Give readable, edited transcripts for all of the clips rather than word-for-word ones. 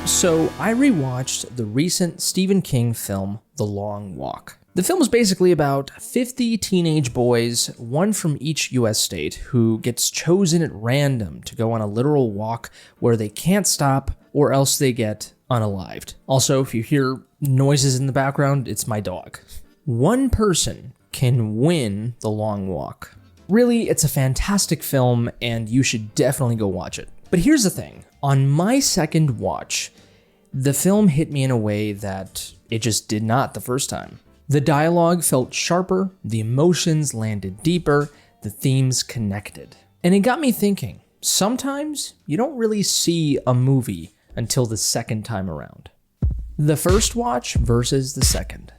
So I rewatched the recent Stephen King film, The Long Walk. The film is basically about 50 teenage boys, one from each US state, who gets chosen at random to go on a literal walk where they can't stop or else they get unalived. Also, if you hear noises in the background, it's my dog. One person can win The Long Walk. Really, it's a fantastic film and you should definitely go watch it. But here's the thing, on my second watch, the film hit me in a way that it just did not the first time. The dialogue felt sharper, the emotions landed deeper, the themes connected. And it got me thinking, sometimes you don't really see a movie until the second time around. The first watch versus the second.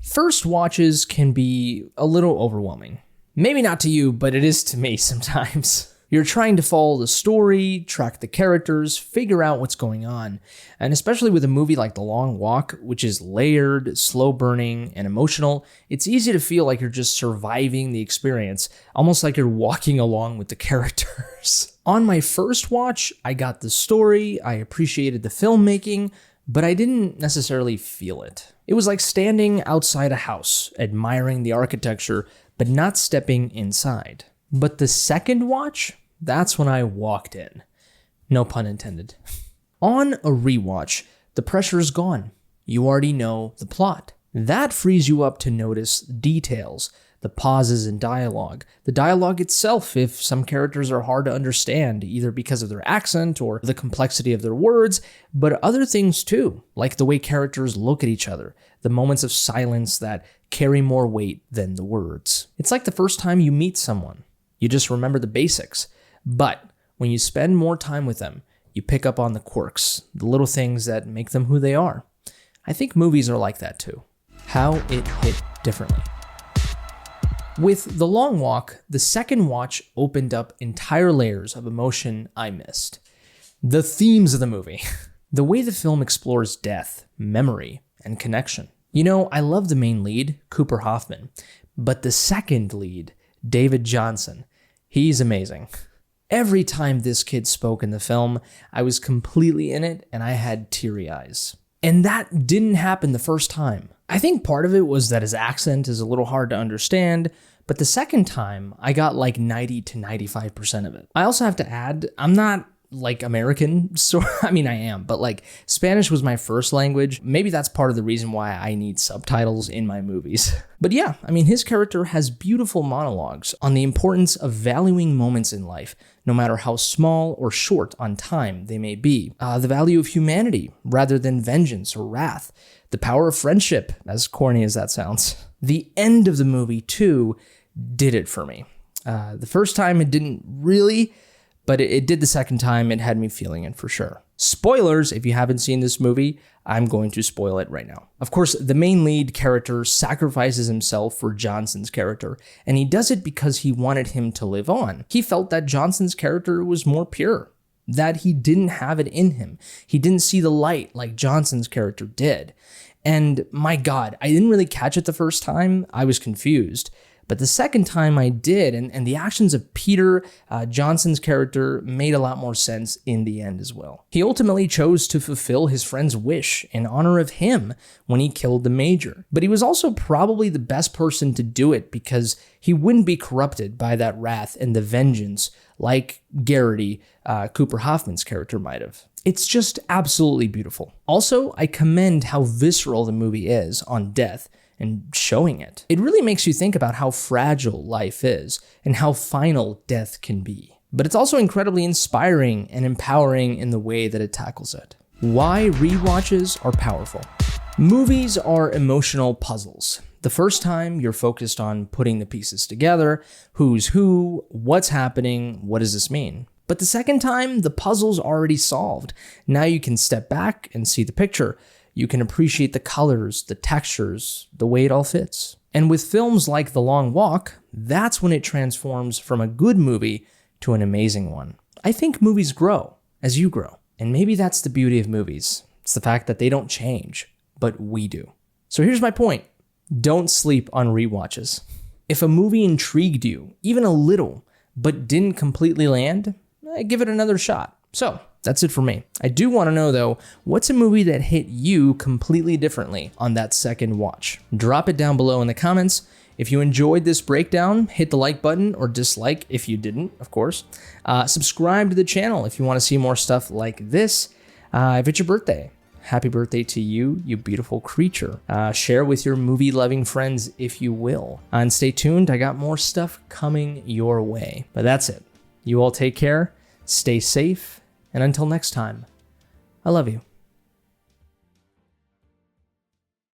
First watches can be a little overwhelming. Maybe not to you, but it is to me sometimes. You're trying to follow the story, track the characters, figure out what's going on. And especially with a movie like The Long Walk, which is layered, slow burning, and emotional, it's easy to feel like you're just surviving the experience, almost like you're walking along with the characters. On my first watch, I got the story, I appreciated the filmmaking, but I didn't necessarily feel it. It was like standing outside a house, admiring the architecture, but not stepping inside. But the second watch, that's when I walked in. No pun intended. On a rewatch, the pressure is gone. You already know the plot. That frees you up to notice details, the pauses in dialogue, the dialogue itself if some characters are hard to understand, either because of their accent or the complexity of their words, but other things too, like the way characters look at each other, the moments of silence that carry more weight than the words. It's like the first time you meet someone. You just remember the basics. But when you spend more time with them, you pick up on the quirks, the little things that make them who they are. I think movies are like that too. How it hit differently. With The Long Walk, the second watch opened up entire layers of emotion I missed. The themes of the movie. The way the film explores death, memory, and connection. You know, I love the main lead, Cooper Hoffman, but the second lead, David Johnson, he's amazing. Every time this kid spoke in the film, I was completely in it and I had teary eyes. And that didn't happen the first time. I think part of it was that his accent is a little hard to understand, but the second time, I got like 90 to 95% of it. I also have to add, I'm not like American, so I mean I am, but like Spanish was my first language. Maybe that's part of the reason why I need subtitles in my movies. But yeah, I mean his character has beautiful monologues on the importance of valuing moments in life, no matter how small or short on time they may be. The value of humanity rather than vengeance or wrath. The power of friendship, as corny as that sounds. The end of the movie too did it for me. The first time it didn't really, but it did the second time. It had me feeling it for sure. Spoilers, if you haven't seen this movie, I'm going to spoil it right now. Of course, the main lead character sacrifices himself for Johnson's character, and he does it because he wanted him to live on. He felt that Johnson's character was more pure, that he didn't have it in him. He didn't see the light like Johnson's character did. And my God, I didn't really catch it the first time. I was confused. But the second time I did, and the actions of Peter, Johnson's character, made a lot more sense in the end as well. He ultimately chose to fulfill his friend's wish in honor of him when he killed the Major. But he was also probably the best person to do it because he wouldn't be corrupted by that wrath and the vengeance like Garrity, Cooper Hoffman's character, might have. It's just absolutely beautiful. Also, I commend how visceral the movie is on death and showing it. It really makes you think about how fragile life is and how final death can be. But it's also incredibly inspiring and empowering in the way that it tackles it. Why rewatches are powerful. Movies are emotional puzzles. The first time you're focused on putting the pieces together, who's who, what's happening, what does this mean? But the second time, the puzzle's already solved. Now you can step back and see the picture. You can appreciate the colors, the textures, the way it all fits. And with films like The Long Walk, that's when it transforms from a good movie to an amazing one. I think movies grow as you grow. And maybe that's the beauty of movies. It's the fact that they don't change, but we do. So here's my point. Don't sleep on rewatches. If a movie intrigued you, even a little, but didn't completely land, give it another shot. So, that's it for me. I do want to know, though, what's a movie that hit you completely differently on that second watch? Drop it down below in the comments. If you enjoyed this breakdown, hit the like button, or dislike if you didn't, of course. Subscribe to the channel if you want to see more stuff like this. If it's your birthday, happy birthday to you, you beautiful creature. Share with your movie-loving friends if you will. And stay tuned, I got more stuff coming your way. But that's it. You all take care, stay safe, and until next time, I love you.